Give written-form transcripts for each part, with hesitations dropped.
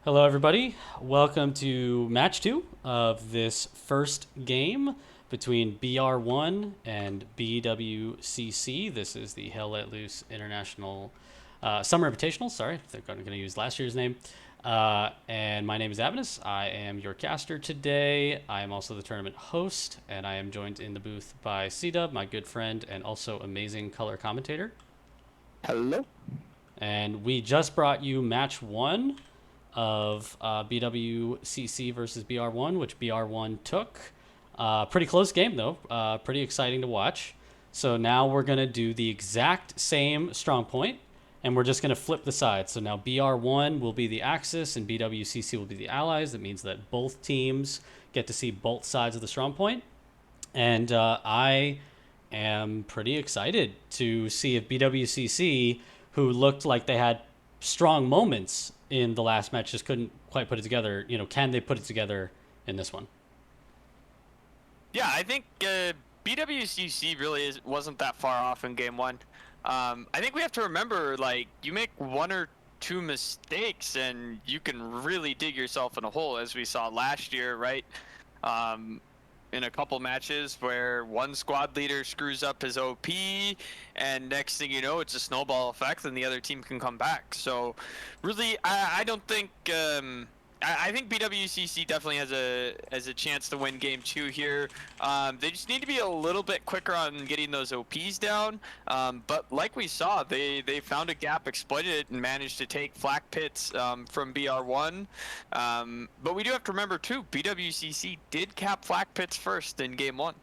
Hello, everybody. Welcome to match two of this first game between BR1 and BWCC. This is the Hell Let Loose International Summer Invitational. Sorry, they're going to use last year's name. And my name is Avanis. I am your caster today. I am also the tournament host, and I am joined in the booth by C-Dub, my good friend, and also amazing color commentator. Hello. And we just brought you match one of BWCC versus BR1, which BR1 took. Pretty close game, though. Pretty exciting to watch. So now we're going to do the exact same strong point, and we're just going to flip the sides. So now BR1 will be the Axis, and BWCC will be the Allies. That means that both teams get to see both sides of the strong point. And I am pretty excited to see if BWCC, who looked like they had strong moments in the last match, just couldn't quite put it together. Can they put it together in this one? Yeah, I think BWCC really wasn't that far off in game one. I think we have to remember, like, you make one or two mistakes and you can really dig yourself in a hole, as we saw last year, right? In a couple matches where one squad leader screws up his OP, and next thing you know, it's a snowball effect, and the other team can come back. So, really, I don't think. I think BWCC definitely has a chance to win game two here. They just need to be a little bit quicker on getting those OPs down. But like we saw, they found a gap, exploited it, and managed to take Flak Pits from BR1. But we do have to remember too, BWCC did cap Flak Pits first in game one.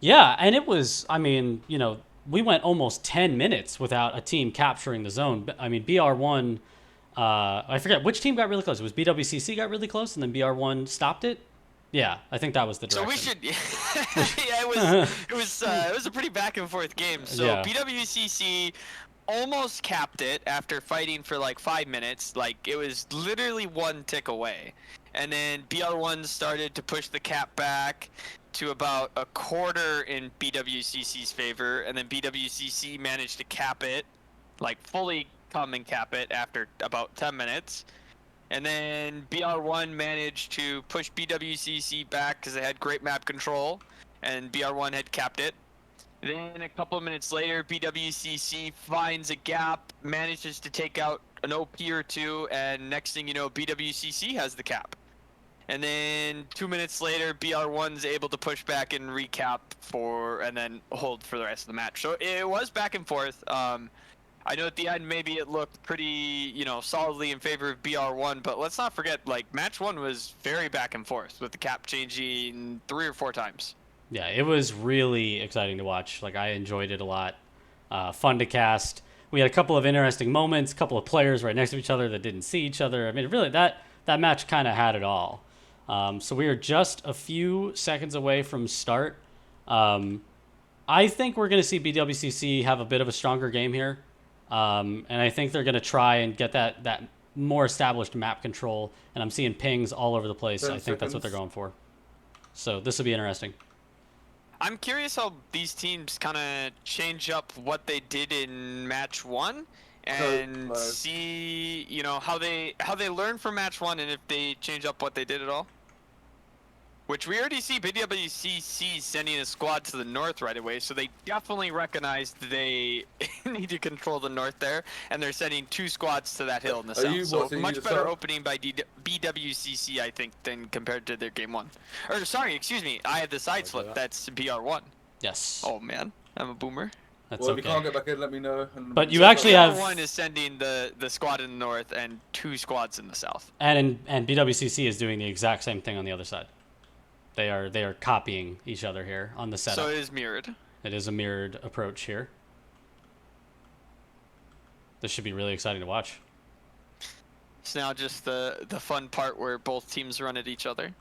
Yeah, and it was, we went almost 10 minutes without a team capturing the zone. I mean, BR1, I forget which team got really close. It was BWCC got really close, and then BR1 stopped it. Yeah, I think that was the direction. So we should. Yeah, it was a pretty back and forth game. So Yeah. BWCC almost capped it after fighting for like 5 minutes. Like, it was literally one tick away, and then BR1 started to push the cap back to about a quarter in BWCC's favor, and then BWCC managed to cap it, like fully come and cap it after about 10 minutes. And then BR1 managed to push BWCC back because they had great map control, and BR1 had capped it. Then a couple of minutes later, BWCC finds a gap, manages to take out an OP or two, and next thing you know, BWCC has the cap. And then 2 minutes later, BR1's able to push back and recap and then hold for the rest of the match. So it was back and forth. I know at the end maybe it looked pretty, solidly in favor of BR1, but let's not forget, like, match one was very back and forth with the cap changing 3 or 4 times. Yeah, it was really exciting to watch. Like, I enjoyed it a lot. Fun to cast. We had a couple of interesting moments, a couple of players right next to each other that didn't see each other. I mean, really, that match kind of had it all. So we are just a few seconds away from start. I think we're going to see BWCC have a bit of a stronger game here. And I think they're going to try and get that more established map control. And I'm seeing pings all over the place. I think that's what they're going for. So this will be interesting. I'm curious how these teams kind of change up what they did in match one, and see, how they learn from match one, and if they change up what they did at all. Which we already see BWCC sending a squad to the north right away, so they definitely recognized they need to control the north there, and they're sending 2 squads to that hill in the south. So much better opening by BWCC, I think, than compared to their game one. Or sorry, excuse me, I had the side flip. That's BR1. Yes. Oh man, I'm a boomer. That's If you can't get back in, let me know. But you actually have BR1 is sending the squad in the north and 2 squads in the south. and BWCC is doing the exact same thing on the other side. They are copying each other here on the setup. So it is mirrored. It is a mirrored approach here. This should be really exciting to watch. It's now just the fun part where both teams run at each other.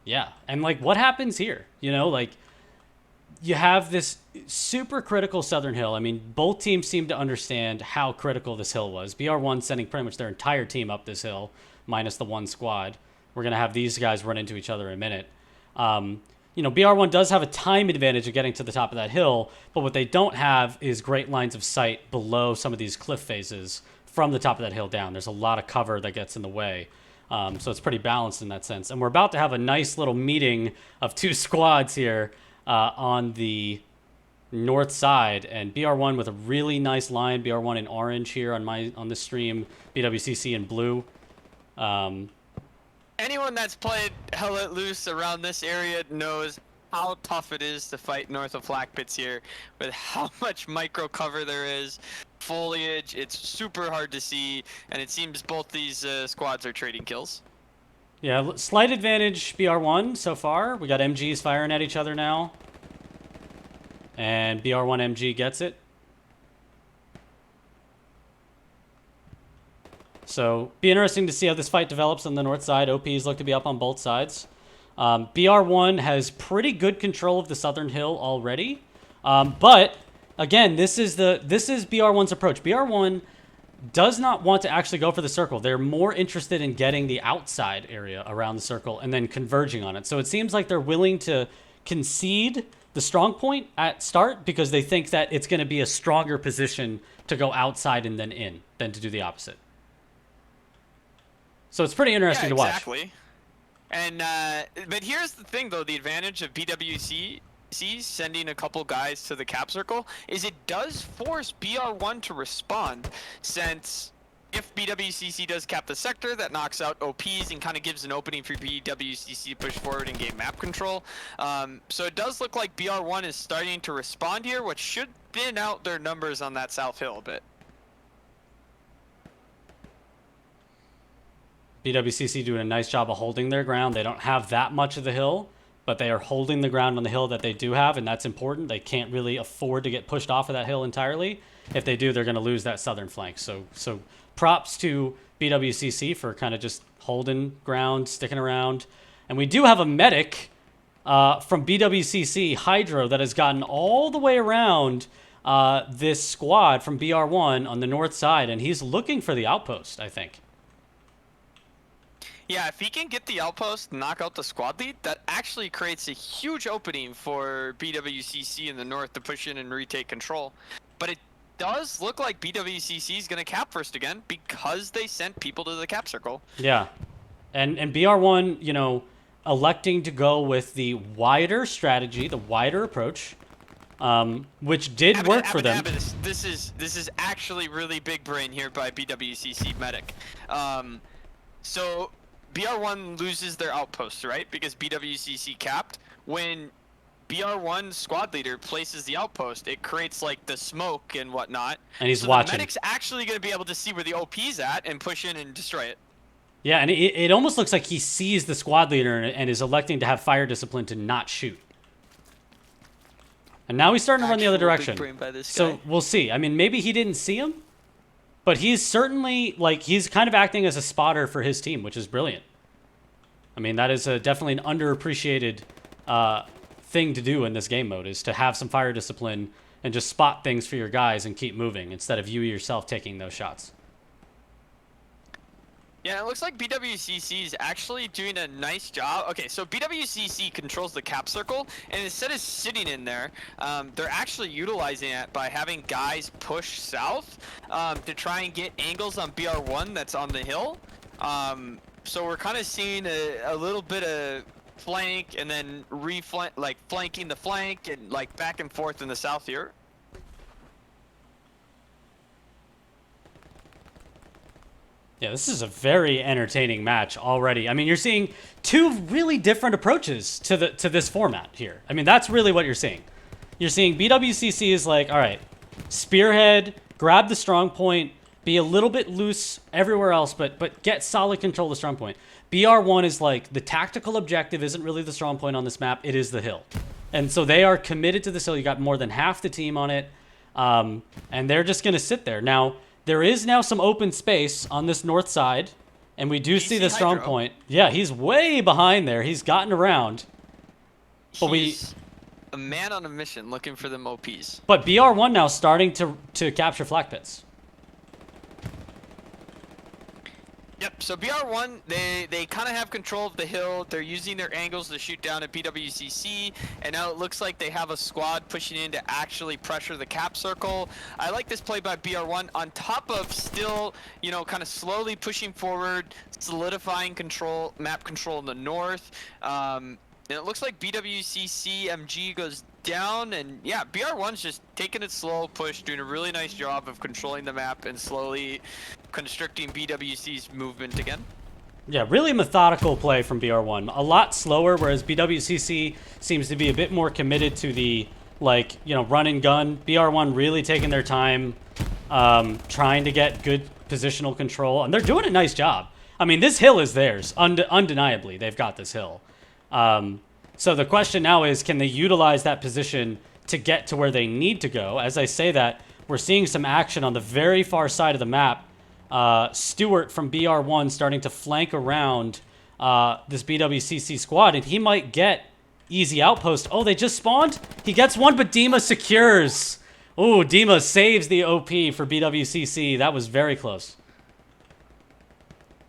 Yeah, and like what happens here? You have this super critical southern hill. I mean, both teams seem to understand how critical this hill was. BR1 sending pretty much their entire team up this hill, minus the one squad. We're going to have these guys run into each other in a minute. you know, BR1 does have a time advantage of getting to the top of that hill, but what they don't have is great lines of sight below some of these cliff faces from the top of that hill down. There's a lot of cover that gets in the way. So it's pretty balanced in that sense. And we're about to have a nice little meeting of two squads here on the north side, and BR1 with a really nice line. BR1 in orange here on the stream. BWCC in blue. Anyone that's played Hell Let Loose around this area knows how tough it is to fight north of Flak Pits here, with how much micro cover there is, foliage. It's super hard to see, and it seems both these squads are trading kills. Yeah, slight advantage BR1 so far. We got MGs firing at each other now. And BR1 MG gets it. So, be interesting to see how this fight develops on the north side. OPs look to be up on both sides. BR1 has pretty good control of the southern hill already. But, again, this is BR1's approach. BR1 does not want to actually go for the circle. They're more interested in getting the outside area around the circle and then converging on it. So it seems like they're willing to concede the strong point at start because they think that it's going to be a stronger position to go outside and then in than to do the opposite. So it's pretty interesting to watch. Exactly. And but here's the thing, though: the advantage of BWCC sending a couple guys to the cap circle is it does force BR1 to respond, since if BWCC does cap the sector, that knocks out OPs and kind of gives an opening for BWCC to push forward and gain map control. So it does look like BR1 is starting to respond here, which should thin out their numbers on that south hill a bit. BWCC doing a nice job of holding their ground. They don't have that much of the hill, but they are holding the ground on the hill that they do have, and that's important. They can't really afford to get pushed off of that hill entirely. If they do, they're going to lose that southern flank. So props to BWCC for kind of just holding ground, sticking around. And we do have a medic from BWCC, Hydro, that has gotten all the way around this squad from BR1 on the north side, and he's looking for the outpost, I think. Yeah, if he can get the outpost, knock out the squad lead, that actually creates a huge opening for BWCC in the north to push in and retake control. But it does look like BWCC is going to cap first again because they sent people to the cap circle. Yeah. And BR1, you know, electing to go with the wider strategy, the wider approach, which did work for them. This is actually really big brain here by BWCC medic. So BR1 loses their outposts, right? Because BWCC capped. When BR1 squad leader places the outpost, it creates like the smoke and whatnot. And he's so watching. The medic's actually going to be able to see where the OP's at and push in and destroy it. Yeah, and it almost looks like he sees the squad leader and is electing to have fire discipline to not shoot. And now he's starting to run the other direction. So we'll see. I mean, maybe he didn't see him, but he's certainly, like, he's kind of acting as a spotter for his team, which is brilliant. I mean, that is definitely an underappreciated thing to do in this game mode, is to have some fire discipline and just spot things for your guys and keep moving instead of you yourself taking those shots. Yeah, it looks like BWCC is actually doing a nice job. Okay, so BWCC controls the cap circle, and instead of sitting in there, they're actually utilizing it by having guys push south to try and get angles on BR1 that's on the hill. So we're kind of seeing a little bit of flank and then flanking the flank and like back and forth in the south here. Yeah, this is a very entertaining match already. I mean, you're seeing two really different approaches to this format here. I mean, that's really what you're seeing. You're seeing BWCC is like, all right, spearhead, grab the strong point, be a little bit loose everywhere else, but get solid control of the strong point. BR1 is like, the tactical objective isn't really the strong point on this map, it is the hill. And so they are committed to this hill. You got more than half the team on it, and they're just going to sit there. Now, there is now some open space on this north side, and we do see the strong point. Yeah, he's way behind there. He's gotten around. But he's a man on a mission looking for them OPs. But BR1 now starting to capture Flak Pits. Yep, so BR1, they kind of have control of the hill. They're using their angles to shoot down at BWCC, and now it looks like they have a squad pushing in to actually pressure the cap circle. I like this play by BR1 on top of still, you know, kind of slowly pushing forward, solidifying control, map control in the north. And it looks like BWCC MG goes down, and yeah, BR1's just taking it slow, push, doing a really nice job of controlling the map and slowly constricting BWC's movement again. Yeah, really methodical play from BR1. A lot slower, whereas BWCC seems to be a bit more committed to the, like, you know, run and gun. BR1 really taking their time, trying to get good positional control, and they're doing a nice job. I mean, this hill is theirs, undeniably. They've got this hill. So the question now is, can they utilize that position to get to where they need to go? As I say that, we're seeing some action on the very far side of the map. Stewart from BR1 starting to flank around this BWCC squad, and he might get easy outpost. Oh, they just spawned? He gets one, but Dima secures. Ooh, Dima saves the OP for BWCC. That was very close.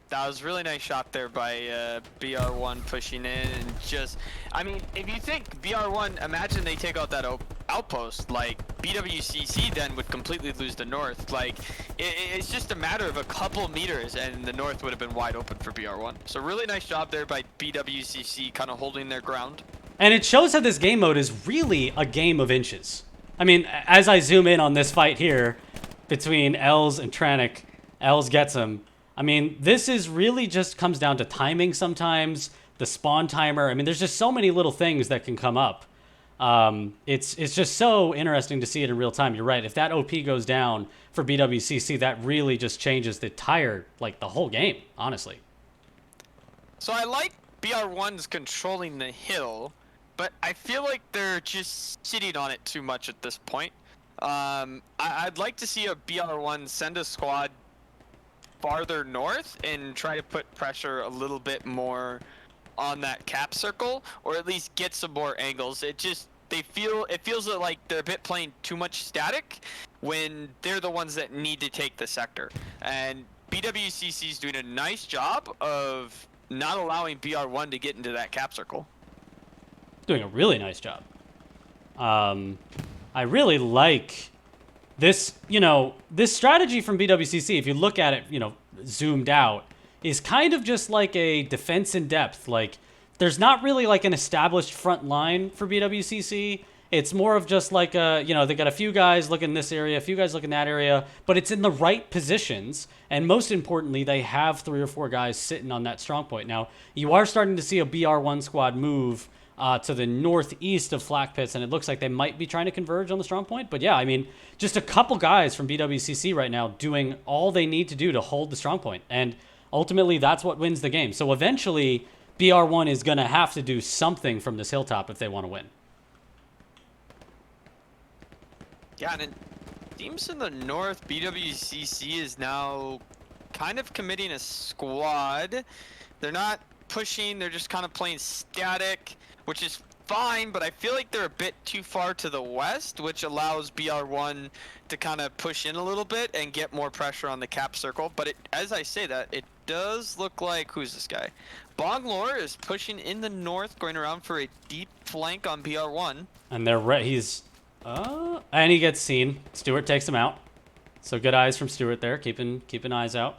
That was a really nice shot there by BR1 pushing in and just, I mean, if you think BR1, imagine they take out that outpost, like BWCC then would completely lose the north. Like, it's just a matter of a couple meters and the north would have been wide open for BR1. So really nice job there by BWCC kind of holding their ground. And it shows how this game mode is really a game of inches. I mean, as I zoom in on this fight here between Els and Tranic, Els gets him. I mean, this is really just comes down to timing sometimes, the spawn timer. I mean, there's just so many little things that can come up. It's just so interesting to see it in real time. You're right. If that OP goes down for BWCC, that really just changes the whole game, honestly. So I like BR1's controlling the hill, but I feel like they're just sitting on it too much at this point. I'd like to see a BR1 send a squad farther north and try to put pressure a little bit more on that cap circle, or at least get some more angles. It feels like they're a bit playing too much static when they're the ones that need to take the sector. And BWCC is doing a nice job of not allowing BR1 to get into that cap circle. Doing a really nice job. I really like this, this strategy from BWCC, if you look at it, zoomed out, is kind of just like a defense in depth. Like, there's not really like an established front line for BWCC. It's more of just like they got a few guys looking this area, a few guys looking that area, but it's in the right positions. And most importantly, they have 3 or 4 guys sitting on that strong point. Now, you are starting to see a BR1 squad move to the northeast of Flak Pits, and it looks like they might be trying to converge on the strong point. But yeah, I mean, just a couple guys from BWCC right now doing all they need to do to hold the strong point. And ultimately, that's what wins the game. So eventually, BR1 is going to have to do something from this hilltop if they want to win. Yeah, and it seems in the north, BWCC is now kind of committing a squad. They're not pushing, they're just kind of playing static, which is fine, but I feel like they're a bit too far to the west, which allows BR1 to kind of push in a little bit and get more pressure on the cap circle. But as I say that, it does look like, who's this guy? Bonglore is pushing in the north, going around for a deep flank on BR1. And and he gets seen. Stewart takes him out. So good eyes from Stewart there, keeping eyes out.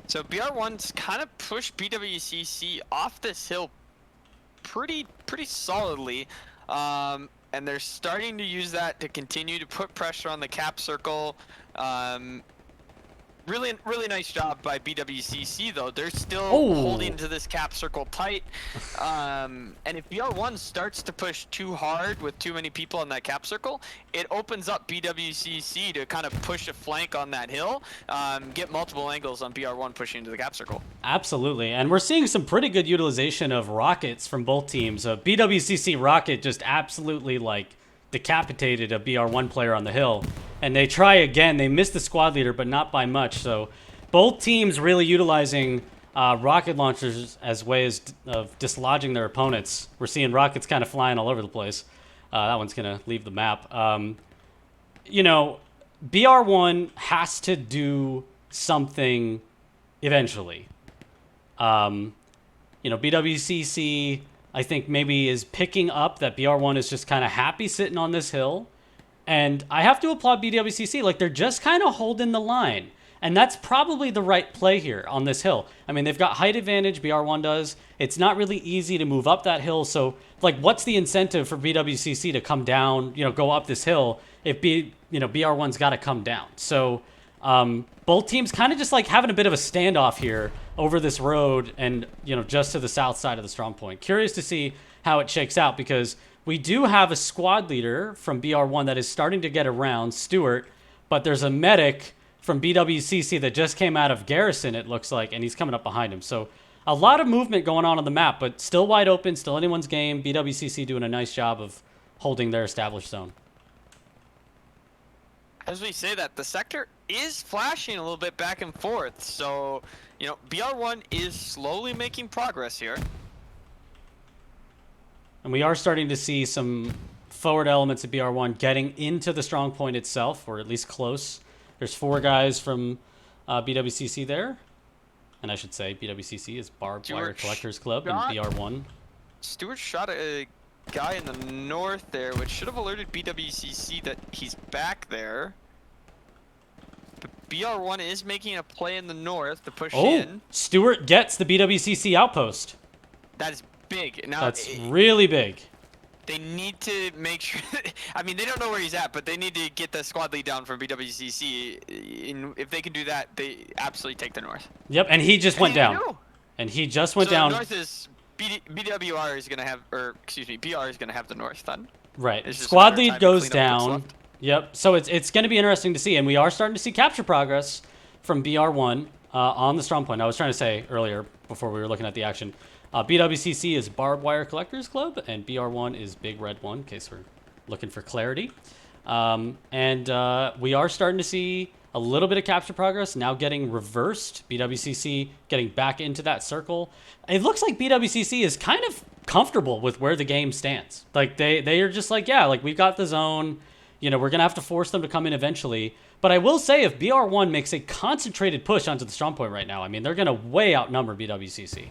So BR1's kind of pushed BWCC off this hill pretty solidly, and they're starting to use that to continue to put pressure on the cap circle. Really nice job by BWCC though. They're still holding to this cap circle tight. And if BR1 starts to push too hard with too many people on that cap circle, it opens up BWCC to kind of push a flank on that hill, get multiple angles on BR1 pushing into the cap circle. Absolutely. And we're seeing some pretty good utilization of rockets from both teams. BWCC rocket just absolutely decapitated a BR1 player on the hill. And they try again. They missed the squad leader, but not by much. So both teams really utilizing rocket launchers as ways of dislodging their opponents. We're seeing rockets kind of flying all over the place. That one's going to leave the map. BR1 has to do something eventually. BWCC, I think maybe is picking up that BR1 is just kind of happy sitting on this hill. And I have to applaud BWCC. Like, they're just kind of holding the line. And that's probably the right play here on this hill. I mean, they've got height advantage, BR1 does. It's not really easy to move up that hill. So, like, what's the incentive for BWCC to come down, go up this hill if BR1's got to come down? So, both teams kind of just like having a bit of a standoff here over this road and, just to the south side of the strong point. Curious to see how it shakes out because we do have a squad leader from BR1 that is starting to get around, Stewart, but there's a medic from BWCC that just came out of Garrison, it looks like, and he's coming up behind him. So a lot of movement going on the map, but still wide open, still anyone's game. BWCC doing a nice job of holding their established zone. As we say that, the sector is flashing a little bit back and forth. So, BR1 is slowly making progress here. And we are starting to see some forward elements of BR1 getting into the strong point itself, or at least close. There's 4 guys from BWCC there. And I should say BWCC is Barbed Wire Collectors Club and BR1. Stewart shot a guy in the north there, which should have alerted BWCC that he's back there. But BR1 is making a play in the north to push in. Stewart gets the BWCC outpost. That is big. Now, that's really big. They need to make sure. I mean, they don't know where he's at, but they need to get the squad lead down from BWCC. If they can do that, they absolutely take the north. Yep, and he just went down. And he just went down. The north is BWR is gonna have, or excuse me, BR is gonna have the north then. Right. Squad lead goes down. Yep. So it's going to be interesting to see, and we are starting to see capture progress from BR1 on the strong point. I was trying to say earlier before we were looking at the action. BWCC is Barbed Wire Collectors Club, and BR1 is Big Red 1, in case we're looking for clarity. And we are starting to see a little bit of capture progress, now getting reversed. BWCC getting back into that circle. It looks like BWCC is kind of comfortable with where the game stands. Like, they are just like, yeah, like, we've got the zone. We're going to have to force them to come in eventually. But I will say, if BR1 makes a concentrated push onto the strong point right now, I mean, they're going to way outnumber BWCC.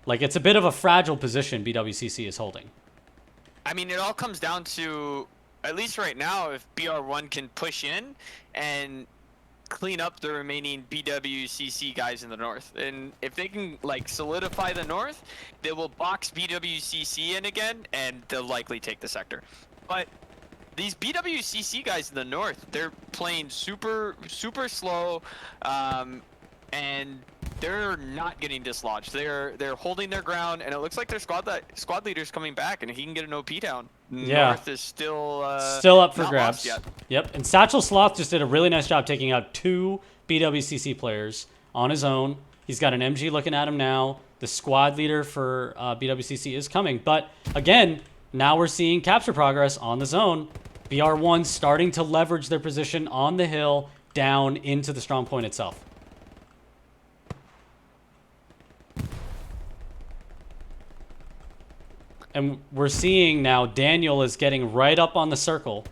Like, it's a bit of a fragile position BWCC is holding. I mean, it all comes down to, at least right now, if BR1 can push in and clean up the remaining BWCC guys in the north. And if they can, like, solidify the north, they will box BWCC in again, and they'll likely take the sector. But these BWCC guys in the north, they're playing super, super slow, and they're not getting dislodged. They're holding their ground, and it looks like their squad leader's coming back, and he can get an OP down. Yeah. North is still up for grabs. Yep. And Satchel Sloth just did a really nice job taking out 2 BWCC players on his own. He's got an MG looking at him now. The squad leader for BWCC is coming, but again, now we're seeing capture progress on the zone. BR1 starting to leverage their position on the hill down into the strong point itself. And we're seeing now Daniel is getting right up on the circle.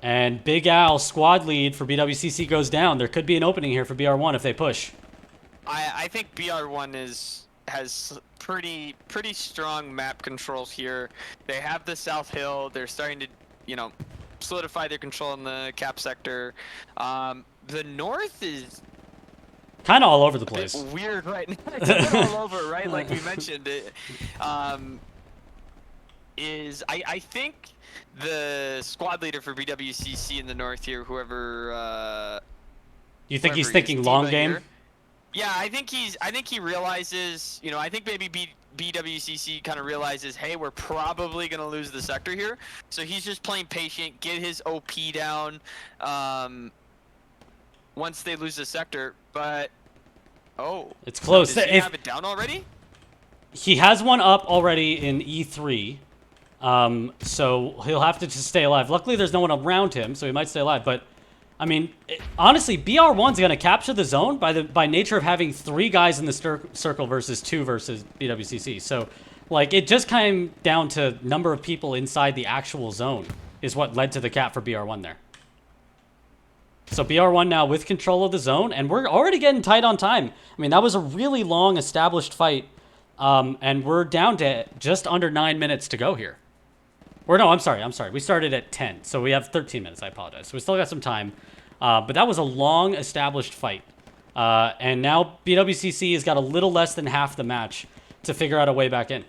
And Big Al, squad lead for BWCC, goes down. There could be an opening here for BR1 if they push. I think BR1 has pretty strong map controls here. They have the South Hill. They're starting to, solidify their control in the cap sector. The North is kind of all over the place. Weird right now. It's a bit all over, right? Like we mentioned, I think the squad leader for BWCC in the north here, whoever. You think he's thinking long game? Here. Yeah, I think he realizes. I think maybe BWCC kind of realizes, hey, we're probably gonna lose the sector here, so he's just playing patient, get his OP down. Once they lose the sector, but it's close. Does he have it down already? He has one up already in E3, so he'll have to just stay alive. Luckily, there's no one around him, so he might stay alive. But I mean, honestly, BR1's going to capture the zone by nature of having 3 guys in the circle versus 2 versus BWCC. So, like, it just came down to number of people inside the actual zone is what led to the cap for BR1 there. So BR1 now with control of the zone, and we're already getting tight on time. I mean, that was a really long established fight, and we're down to just under 9 minutes to go here. Or no, I'm sorry. We started at 10, so we have 13 minutes. I apologize. So we still got some time, but that was a long established fight. And now BWCC has got a little less than half the match to figure out a way back in.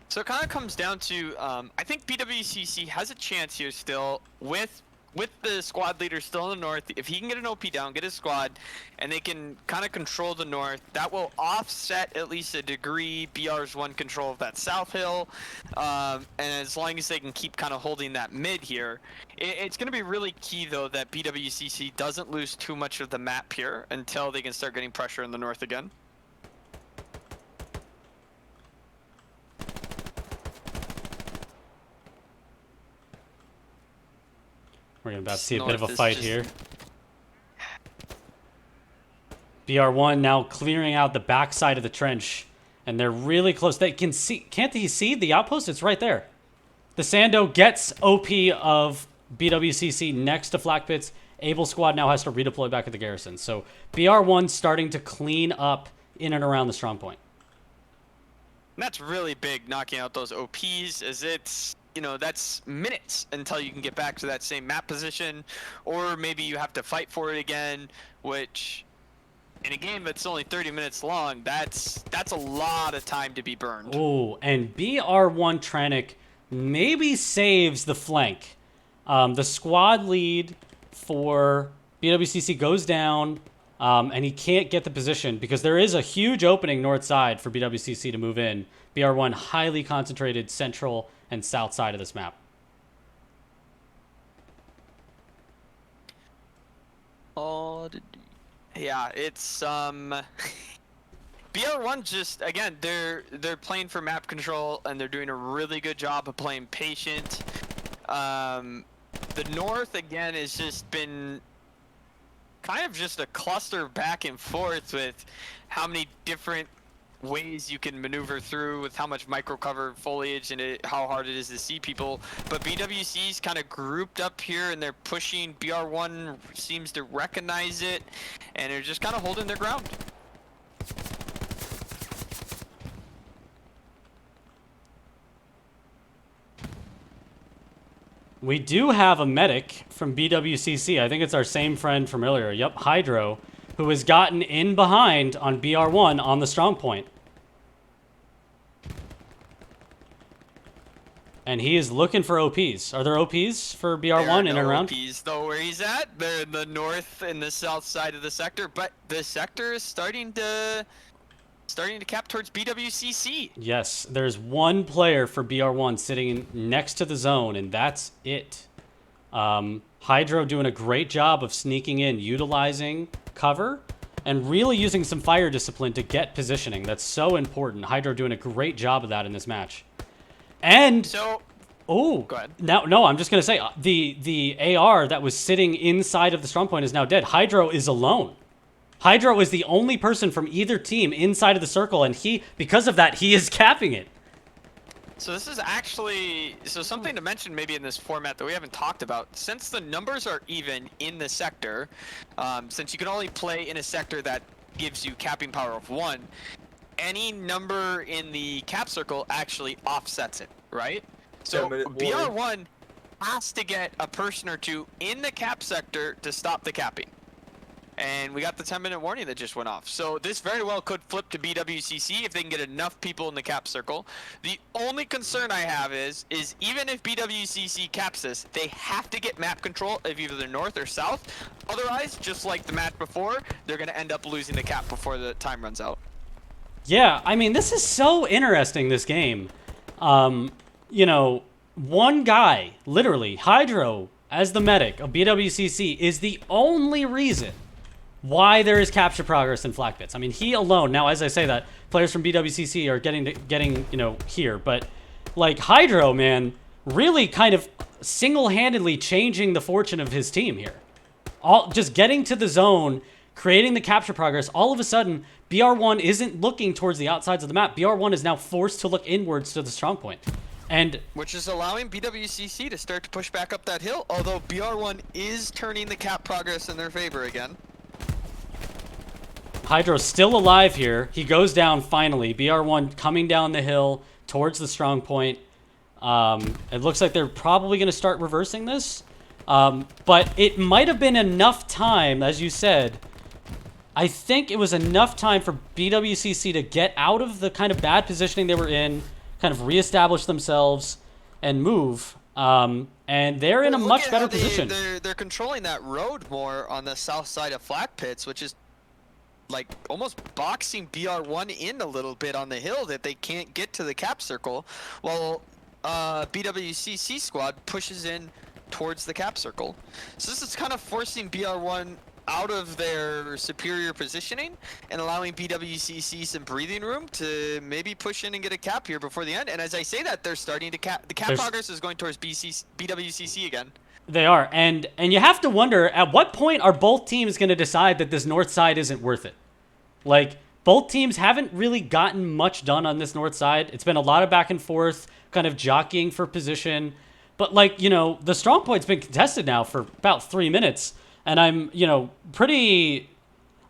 So it kind of comes down to, I think BWCC has a chance here still with the squad leader still in the north. If he can get an OP down, get his squad, and they can kind of control the north, that will offset at least a degree BR's one control of that south hill. And as long as they can keep kind of holding that mid here, it's going to be really key though that BWCC doesn't lose too much of the map here until they can start getting pressure in the north again. We're going to about to see a bit of a fight here. BR1 now clearing out the backside of the trench, and they're really close. They can see, can't they see the outpost? It's right there. The Sando gets OP of BWCC next to Flak Pits. Able squad now has to redeploy back at the garrison. So BR1 starting to clean up in and around the strong point. And that's really big, knocking out those OPs, as it's, you know, that's minutes until you can get back to that same map position, or maybe you have to fight for it again, which in a game that's only 30 minutes long, that's a lot of time to be burned. Oh, and BR1 Tranic maybe saves the flank. The squad lead for BWCC goes down, and he can't get the position because there is a huge opening north side for BWCC to move in. BR1 highly concentrated central and south side of this map. Yeah, it's BR1 just, again, they're playing for map control, and they're doing a really good job of playing patient. The north again has just been kind of just a cluster back and forth with how many different ways you can maneuver through, with how much micro cover foliage and how hard it is to see people. But BWC's kind of grouped up here, and they're pushing. BR1 seems to recognize it, and they're just kind of holding their ground. We do have a medic from BWCC. I think it's our same friend from earlier. Yep, Hydro, who has gotten in behind on BR1 on the strong point. And he is looking for OPs. Are there OPs for BR1 in and around? OPs though where he's at. They're in the north and the south side of the sector, but the sector is starting to cap towards BWCC. Yes, there's one player for BR1 sitting next to the zone, and that's it. Hydro doing a great job of sneaking in, utilizing cover, and really using some fire discipline to get positioning. That's so important. Hydro doing a great job of that in this match. And so, oh, go ahead. No, I'm just gonna say the AR that was sitting inside of the strong point is now dead. Hydro is alone. Hydro is the only person from either team inside of the circle, and because of that, he is capping it. So this is actually, something to mention maybe in this format that we haven't talked about. Since the numbers are even in the sector, since you can only play in a sector that gives you capping power of 1, any number in the cap circle actually offsets it, right? So BR1 has to get a person or two in the cap sector to stop the capping. And we got the 10-minute warning that just went off. So this very well could flip to BWCC if they can get enough people in the cap circle. The only concern I have is even if BWCC caps this, they have to get map control of either the north or south. Otherwise, just like the match before, they're going to end up losing the cap before the time runs out. Yeah, I mean, this is so interesting, this game. You know, one guy, literally, Hydro, as the medic of BWCC, is the only reason why there is capture progress in Flak Pits. I mean, he alone. Now, as I say that, players from BWCC are getting you know, here. But, like, Hydro, man, really kind of single-handedly changing the fortune of his team here. Just getting to the zone, creating the capture progress. All of a sudden, BR1 isn't looking towards the outsides of the map. BR1 is now forced to look inwards to the strong point. And which is allowing BWCC to start to push back up that hill, although BR1 is turning the cap progress in their favor again. Hydro's still alive here. He goes down finally. BR1 coming down the hill towards the strong point. It looks like they're probably going to start reversing this. But it might have been enough time, as you said. I think it was enough time for BWCC to get out of the kind of bad positioning they were in, kind of reestablish themselves, and move. And they're in a much better position. They're controlling that road more on the south side of Flak Pits, which is like almost boxing BR1 in a little bit on the hill that they can't get to the cap circle, while BWCC squad pushes in towards the cap circle. So this is kind of forcing BR1 out of their superior positioning and allowing BWCC some breathing room to maybe push in and get a cap here before the end. And as I say that, they're starting to cap. The cap progress is going towards BWCC again. They are, and you have to wonder, at what point are both teams going to decide that this north side isn't worth it? Like, both teams haven't really gotten much done on this north side. It's been a lot of back and forth, kind of jockeying for position. But, like, you know, the strong point's been contested now for about 3 minutes, and I'm, you know,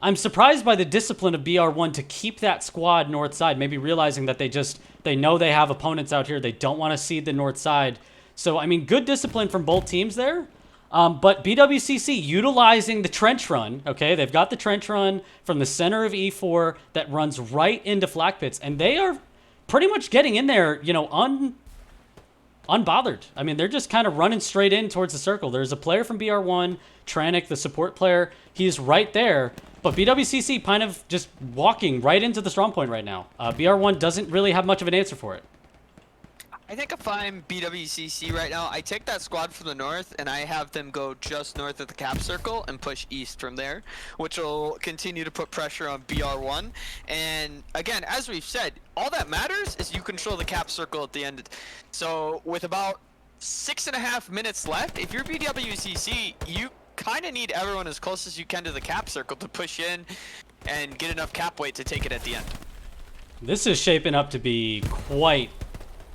I'm surprised by the discipline of BR1 to keep that squad north side, maybe realizing that they know they have opponents out here. They don't want to cede the north side. So, I mean, good discipline from both teams there. But BWCC utilizing the trench run, okay? They've got the trench run from the center of E4 that runs right into Flak Pits. And they are pretty much getting in there, you know, unbothered. I mean, they're just kind of running straight in towards the circle. There's a player from BR1, Tranic, the support player. He's right there. But BWCC kind of just walking right into the strong point right now. BR1 doesn't really have much of an answer for it. I think if I'm BWCC right now, I take that squad from the north and I have them go just north of the cap circle and push east from there, which will continue to put pressure on BR1. And again, as we've said, all that matters is you control the cap circle at the end. So with about 6.5 minutes left, if you're BWCC, you kind of need everyone as close as you can to the cap circle to push in and get enough cap weight to take it at the end. This is shaping up to be quite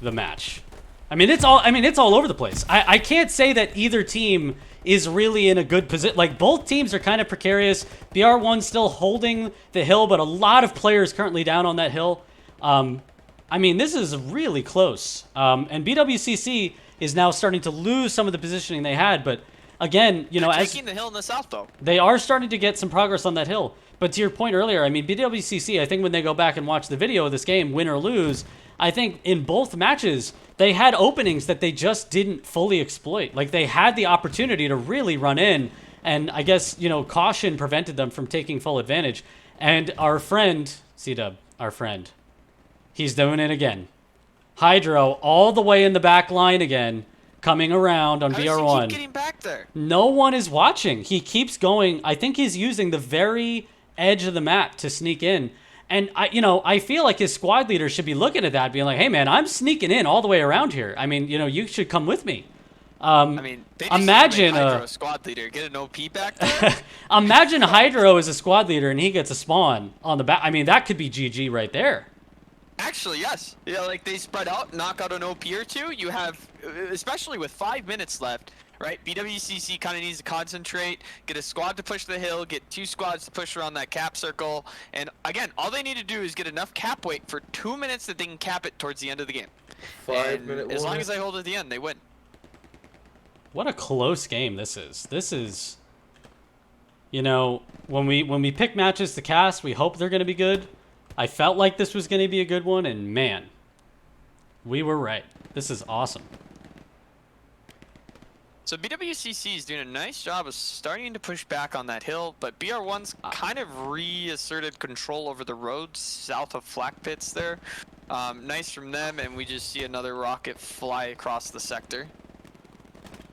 the match. I mean, it's all over the place. I can't say that either team is really in a good position. Like, both teams are kind of precarious. BR1 still holding the hill, but a lot of players currently down on that hill. I mean, this is really close. And BWCC is now starting to lose some of the positioning they had, but again, you know, as taking the hill in the south though, they are starting to get some progress on that hill. But to your point earlier, I mean, BWCC, I think when they go back and watch the video of this game, win or lose, I think in both matches, they had openings that they just didn't fully exploit. Like, they had the opportunity to really run in, and I guess, you know, caution prevented them from taking full advantage. And our friend, C-Dub, our friend, he's doing it again. Hydro all the way in the back line again, coming around on BR1. How does he keep getting back there? No one is watching. He keeps going. I think he's using the very edge of the map to sneak in. And I feel like his squad leader should be looking at that, being like, "Hey, man, I'm sneaking in all the way around here. I mean, you know, you should come with me." I mean, they just imagine a squad leader get an OP back there. Imagine Hydro is a squad leader and he gets a spawn on the back. I mean, that could be GG right there. Actually, yes. Yeah, like they spread out, knock out an OP or two. You have, especially with 5 minutes left. Right, BWCC kind of needs to concentrate, get a squad to push the hill, get 2 squads to push around that cap circle, and again, all they need to do is get enough cap weight for 2 minutes that they can cap it towards the end of the game. 5 minute as long as they hold it at the end, they win. What a close game this is. This is, you know, when we pick matches to cast, we hope they're going to be good. I felt like this was going to be a good one, and man, we were right. This is awesome. So BWCC is doing a nice job of starting to push back on that hill, but BR1's kind of reasserted control over the roads south of Flak Pits there. Nice from them, and we just see another rocket fly across the sector.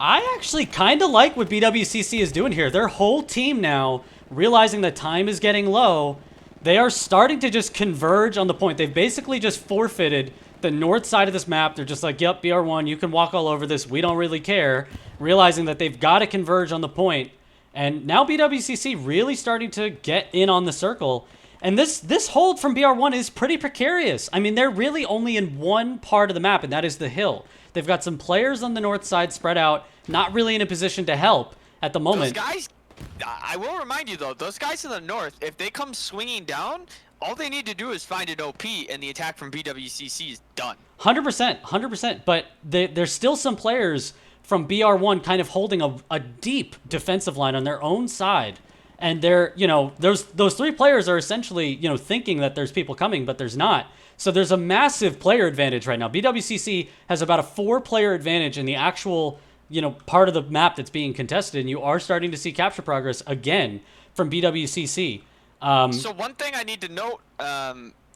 I actually kind of like what BWCC is doing here. Their whole team now, realizing that time is getting low, they are starting to just converge on the point. They've basically just forfeited the north side of this map. They're just like, yep, BR1, you can walk all over this. We don't really care. Realizing that they've got to converge on the point. And now BWCC really starting to get in on the circle. And this hold from BR1 is pretty precarious. I mean, they're really only in one part of the map, and that is the hill. They've got some players on the north side spread out, not really in a position to help at the moment. Those guys, I will remind you though, those guys in the north, if they come swinging down, all they need to do is find an OP, and the attack from BWCC is done. 100%, 100%. But there's still some players from BR1 kind of holding a deep defensive line on their own side. And they're, those 3 players are essentially, thinking that there's people coming, but there's not. So there's a massive player advantage right now. BWCC has about a 4-player advantage in the actual, part of the map that's being contested. And you are starting to see capture progress again from BWCC. So one thing I need to note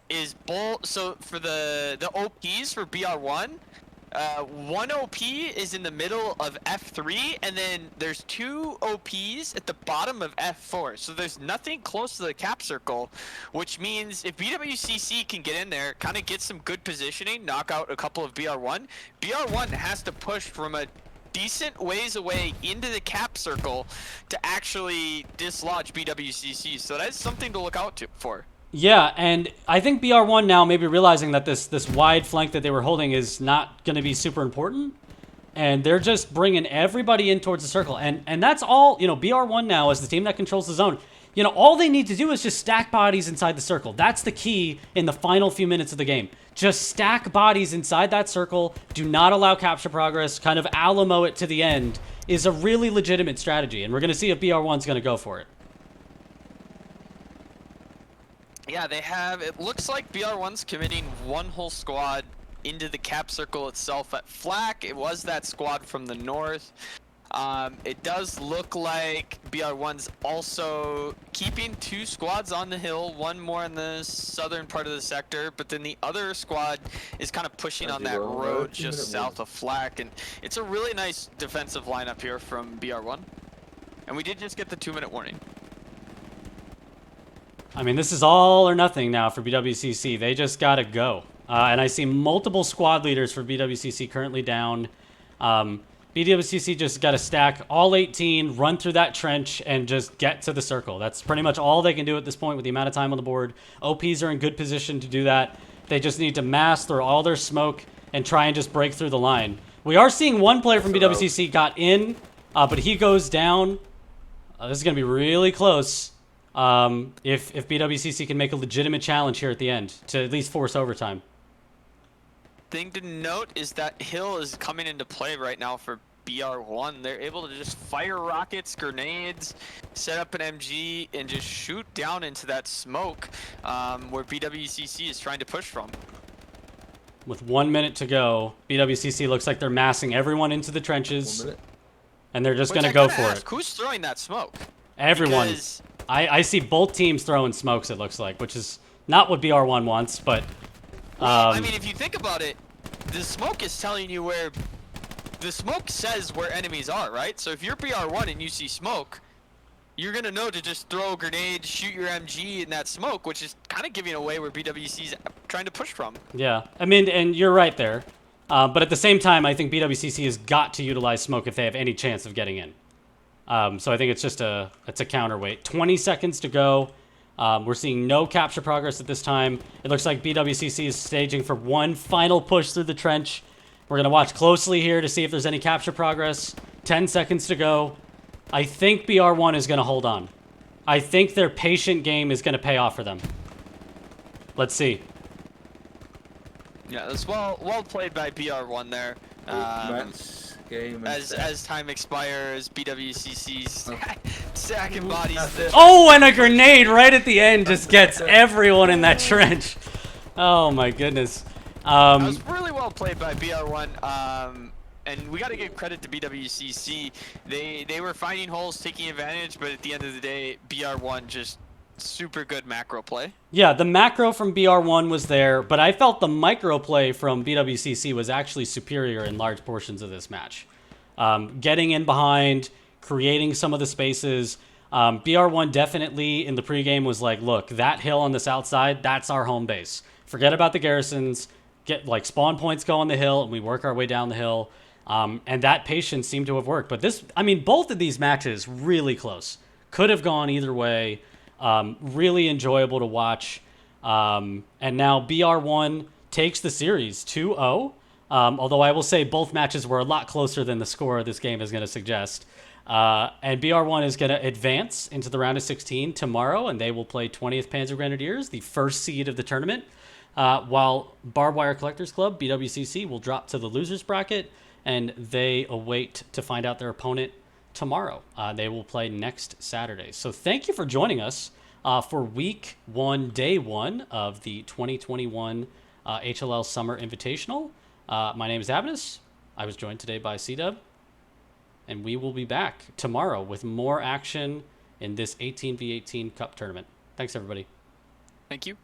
is so for the OPs for BR1, one OP is in the middle of F3, and then there's 2 OPs at the bottom of F4. So there's nothing close to the cap circle, which means if BWCC can get in there, kind of get some good positioning, knock out a couple of BR1, BR1 has to push from a decent ways away into the cap circle to actually dislodge BWCC. So that's something to look out for. Yeah, and I think BR1 now maybe realizing that this wide flank that they were holding is not going to be super important, and they're just bringing everybody in towards the circle. And that's all, BR1 now as the team that controls the zone, all they need to do is just stack bodies inside the circle. That's the key in the final few minutes of the game. Just stack bodies inside that circle, do not allow capture progress, kind of Alamo it to the end is a really legitimate strategy, and we're going to see if BR1's going to go for it. Yeah, it looks like BR1's committing one whole squad into the cap circle itself at Flak. It was that squad from the north. It does look like BR1's also keeping 2 squads on the hill, one more in the southern part of the sector, but then the other squad is kind of pushing on that road just south of Flak, and it's a really nice defensive lineup here from BR1. And we did just get the 2-minute warning. I mean, this is all or nothing now for BWCC. They just got to go. And I see multiple squad leaders for BWCC currently down. BWCC just got to stack all 18, run through that trench, and just get to the circle. That's pretty much all they can do at this point with the amount of time on the board. OPs are in good position to do that. They just need to mass through all their smoke and try and just break through the line. We are seeing one player from BWCC got in, but he goes down. This is going to be really close. If BWCC can make a legitimate challenge here at the end to at least force overtime. Thing to note is that hill is coming into play right now for BR1. They're able to just fire rockets, grenades, set up an MG, and just shoot down into that smoke where BWCC is trying to push from. With 1 minute to go, BWCC looks like they're massing everyone into the trenches, and they're just going to go for it. Who's throwing that smoke? Everyone. I see both teams throwing smokes, it looks like, which is not what BR1 wants, but... Well, I mean, if you think about it, the smoke is telling you where... The smoke says where enemies are, right? So if you're BR1 and you see smoke, you're going to know to just throw grenades, shoot your MG in that smoke, which is kind of giving away where BWC's trying to push from. Yeah, I mean, and you're right there. But at the same time, I think BWCC has got to utilize smoke if they have any chance of getting in. So I think it's just it's a counterweight. 20 seconds to go. We're seeing no capture progress at this time. It looks like BWCC is staging for one final push through the trench. We're going to watch closely here to see if there's any capture progress. 10 seconds to go. I think BR1 is going to hold on. I think their patient game is going to pay off for them. Let's see. Yeah, that's well played by BR1 there. As time expires, BWCC's stacking bodies. Oh, and a grenade right at the end just gets everyone in that trench. Oh my goodness. That was really well played by BR1. And we got to give credit to BWCC. They were finding holes, taking advantage, but at the end of the day, BR1 just super good macro play. Yeah, the macro from BR1 was there, but I felt the micro play from BWCC was actually superior in large portions of this match. Getting in behind, creating some of the spaces. BR1 definitely in the pregame was like, look, that hill on the south side, that's our home base. Forget about the garrisons. Get like spawn points go on the hill, and we work our way down the hill. And that patience seemed to have worked. But both of these matches really close. Could have gone either way. Really enjoyable to watch. And now BR1 takes the series 2-0. Although I will say both matches were a lot closer than the score of this game is going to suggest. And BR1 is going to advance into the round of 16 tomorrow, and they will play 20th Panzer Grenadiers, the first seed of the tournament. While Barbed Wire Collectors Club, BWCC, will drop to the losers bracket, and they await to find out their opponent tomorrow. They will play next Saturday. So thank you for joining us for week 1, day 1 of the 2021 HLL Summer Invitational. My name is Abinus. I was joined today by C-Dub. And we will be back tomorrow with more action in this 18v18 Cup tournament. Thanks, everybody. Thank you.